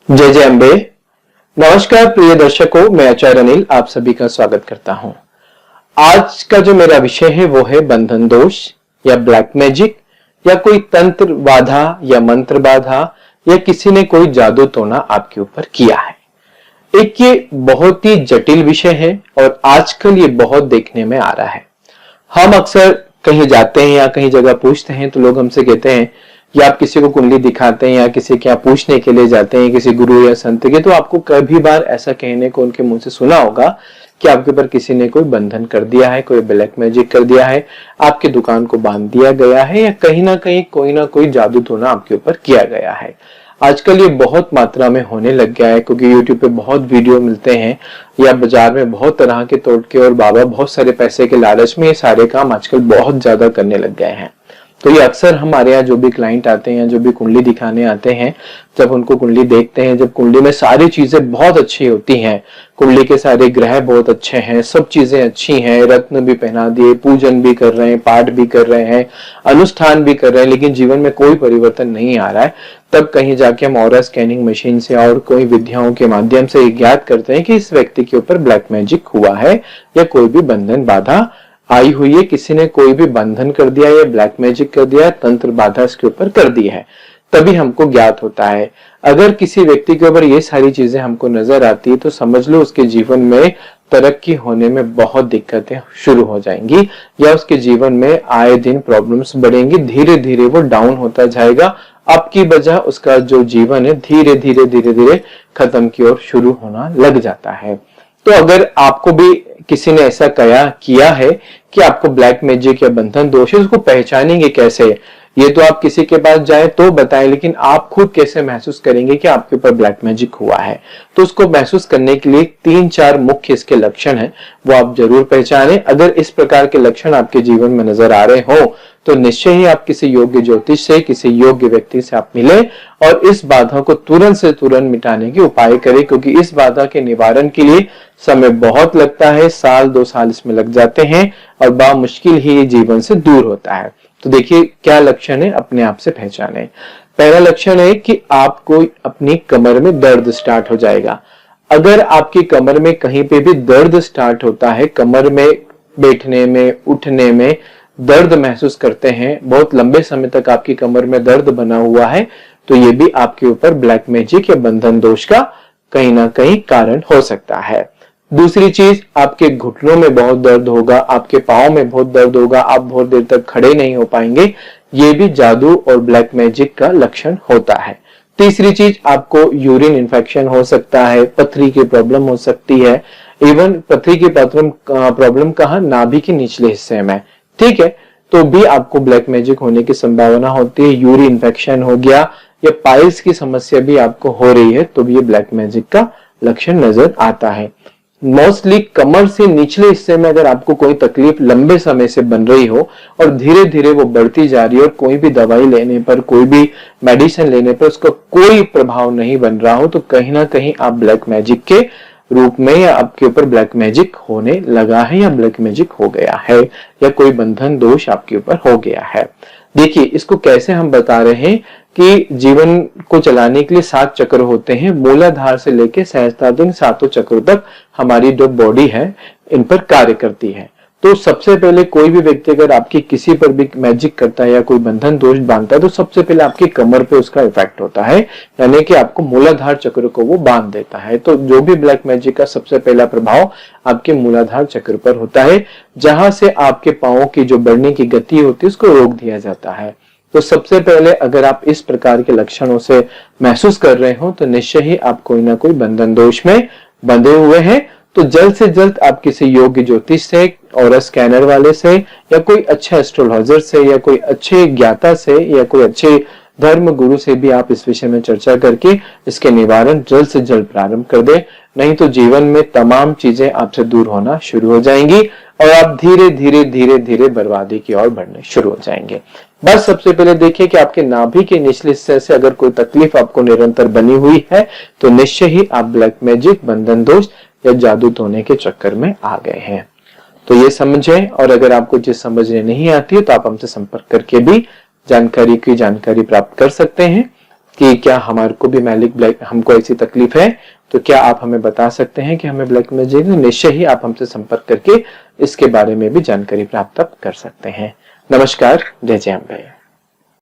जय जय अम्बे। नमस्कार प्रिय दर्शकों, मैं आचार्य अनिल आप सभी का स्वागत करता हूं। आज का जो मेरा विषय है वो है बंधन दोष या ब्लैक मैजिक या कोई तंत्र बाधा या मंत्र बाधा या किसी ने कोई जादू टोना आपके ऊपर किया है। एक ये बहुत ही जटिल विषय है और आजकल ये बहुत देखने में आ रहा है। हम अक्सर कहीं जाते हैं या कहीं जगह पूछते हैं तो लोग हमसे कहते हैं या आप किसी को कुंडली दिखाते हैं या किसी के यहाँ पूछने के लिए जाते हैं किसी गुरु या संत के, तो आपको कभी बार ऐसा कहने को उनके मुंह से सुना होगा कि आपके ऊपर किसी ने कोई बंधन कर दिया है, कोई ब्लैक मैजिक कर दिया है, आपकी दुकान को बांध दिया गया है या कहीं ना कहीं कोई ना कोई जादू टोना आपके ऊपर किया गया है। आजकल ये बहुत मात्रा में होने लग गया है क्योंकि YouTube पे बहुत वीडियो मिलते हैं या बाजार में बहुत तरह के टोटके और बाबा बहुत सारे पैसे के लालच में ये सारे काम आजकल बहुत ज्यादा करने लग गए हैं। तो ये अक्सर हमारे यहाँ जो भी क्लाइंट आते हैं, जो भी कुंडली दिखाने आते हैं, जब उनको कुंडली देखते हैं, जब कुंडली में सारी चीजें बहुत अच्छी होती हैं, कुंडली के सारे ग्रह बहुत अच्छे हैं, सब चीजें अच्छी हैं, रत्न भी पहना दिए, पूजन भी कर रहे हैं, पाठ भी कर रहे हैं, अनुष्ठान भी कर रहे हैं, लेकिन जीवन में कोई परिवर्तन नहीं आ रहा है, तब कहीं जाके हम ऑरा स्कैनिंग मशीन से और कोई विधियों के माध्यम से ज्ञात करते हैं कि इस व्यक्ति के ऊपर ब्लैक मैजिक हुआ है या कोई भी बंधन बाधा आई हुई है, किसी ने कोई भी बंधन कर दिया या ब्लैक मैजिक कर दिया, तंत्र बाधा इसके ऊपर कर दी है, तभी हमको ज्ञात होता है। अगर किसी व्यक्ति के ऊपर ये सारी चीजें हमको नजर आती है तो समझ लो उसके जीवन में तरक्की होने में बहुत दिक्कतें शुरू हो जाएंगी या उसके जीवन में आए दिन प्रॉब्लम्स बढ़ेंगी, धीरे धीरे वो डाउन होता जाएगा। अब की बजाय उसका जो जीवन है धीरे धीरे धीरे धीरे खत्म की ओर शुरू होना लग जाता है। तो अगर आपको भी किसी ने ऐसा किया है कि आपको ब्लैक मैजिक या बंधन दोष है, उसको पहचानेंगे कैसे? ये तो आप किसी के पास जाए तो बताएं, लेकिन आप खुद कैसे महसूस करेंगे कि आपके ऊपर ब्लैक मैजिक हुआ है? तो उसको महसूस करने के लिए 3-4 मुख्य इसके लक्षण हैं, वो आप जरूर पहचाने। अगर इस प्रकार के लक्षण आपके जीवन में नजर आ रहे हो तो निश्चय ही आप किसी योग्य ज्योतिष से, किसी योग्य व्यक्ति से आप मिले और इस बाधा को तुरंत से तुरंत मिटाने के उपाय करें, क्योंकि इस बाधा के निवारण के लिए समय बहुत लगता है, 1-2 साल इसमें लग जाते हैं और बड़ा मुश्किल ही ये जीवन से दूर होता है। तो देखिए क्या लक्षण है, अपने आप से पहचाने। पहला लक्षण है कि आपको अपनी कमर में दर्द स्टार्ट हो जाएगा। अगर आपकी कमर में कहीं पे भी दर्द स्टार्ट होता है, कमर में बैठने में, उठने में दर्द महसूस करते हैं, बहुत लंबे समय तक आपकी कमर में दर्द बना हुआ है, तो ये भी आपके ऊपर ब्लैक मैजिक या बंधन दोष का कहीं ना कहीं कारण हो सकता है। दूसरी चीज, आपके घुटनों में बहुत दर्द होगा, आपके पाँव में बहुत दर्द होगा, आप बहुत देर तक खड़े नहीं हो पाएंगे, ये भी जादू और ब्लैक मैजिक का लक्षण होता है। तीसरी चीज, आपको यूरिन इन्फेक्शन हो सकता है, पथरी की प्रॉब्लम हो सकती है, इवन पथरी की प्रॉब्लम कहाँ, नाभि के निचले हिस्से में, ठीक है, तो भी आपको ब्लैक मैजिक होने की संभावना होती है। यूरिन इन्फेक्शन हो गया या पाइल्स की समस्या भी आपको हो रही है तो भी ये ब्लैक मैजिक का लक्षण नजर आता है। मोस्टली कमर से निचले हिस्से में अगर आपको कोई तकलीफ लंबे समय से बन रही हो और धीरे धीरे वो बढ़ती जा रही है और कोई भी दवाई लेने पर, कोई भी मेडिसिन लेने पर उसका कोई प्रभाव नहीं बन रहा हो, तो कहीं ना कहीं आप ब्लैक मैजिक के रूप में या आपके ऊपर ब्लैक मैजिक होने लगा है या ब्लैक मैजिक हो गया है या कोई बंधन दोष आपके ऊपर हो गया है। देखिए इसको कैसे हम बता रहे हैं कि जीवन को चलाने के लिए 7 चक्र होते हैं, मूलाधार से लेके सहस्त्रार 7 चक्रों तक हमारी जो बॉडी है इन पर कार्य करती है। तो सबसे पहले कोई भी व्यक्ति अगर आपकी किसी पर भी मैजिक करता है या कोई बंधन दोष बांधता है तो सबसे पहले आपकी कमर पे उसका इफेक्ट होता है, यानी कि आपको मूलाधार चक्र को वो बांध देता है। तो जो भी ब्लैक मैजिक का सबसे पहला प्रभाव आपके मूलाधार चक्र पर होता है, जहां से आपके पांवों की जो बढ़ने की गति होती है उसको रोक दिया जाता है। तो सबसे पहले अगर आप इस प्रकार के लक्षणों से महसूस कर रहे हो तो निश्चय ही आप कोई ना कोई बंधन दोष में बंधे हुए हैं। तो जल्द से जल्द आप किसी योग्य ज्योतिष से और स्कैनर वाले से या कोई अच्छे एस्ट्रोलॉजर से या कोई अच्छे ज्ञाता से या कोई अच्छे धर्म गुरु से भी आप इस विषय में चर्चा करके इसके निवारण जल्द से जल्द प्रारंभ कर दे, नहीं तो जीवन में तमाम चीजें आपसे दूर होना शुरू हो जाएंगी और आप धीरे धीरे धीरे धीरे बर्बादी की ओर बढ़ने शुरू हो जाएंगे। बस सबसे पहले देखिए कि आपके नाभि के निचले हिस्से से अगर कोई तकलीफ आपको निरंतर बनी हुई है तो निश्चय ही आप ब्लैक मैजिक, बंधन दोष या जादू टोने के चक्कर में आ गए हैं। तो ये समझें, और अगर आपको चीज समझने नहीं आती है तो आप हमसे संपर्क करके भी जानकारी प्राप्त कर सकते हैं। कि क्या हमारे को भी मैजिक ब्लैक, हमको ऐसी तकलीफ है तो क्या आप हमें बता सकते हैं कि हमें ब्लैक मैजिक है? निश्चय ही आप हमसे संपर्क करके इसके बारे में भी जानकारी प्राप्त कर सकते हैं। नमस्कार, जय जय अम्बे।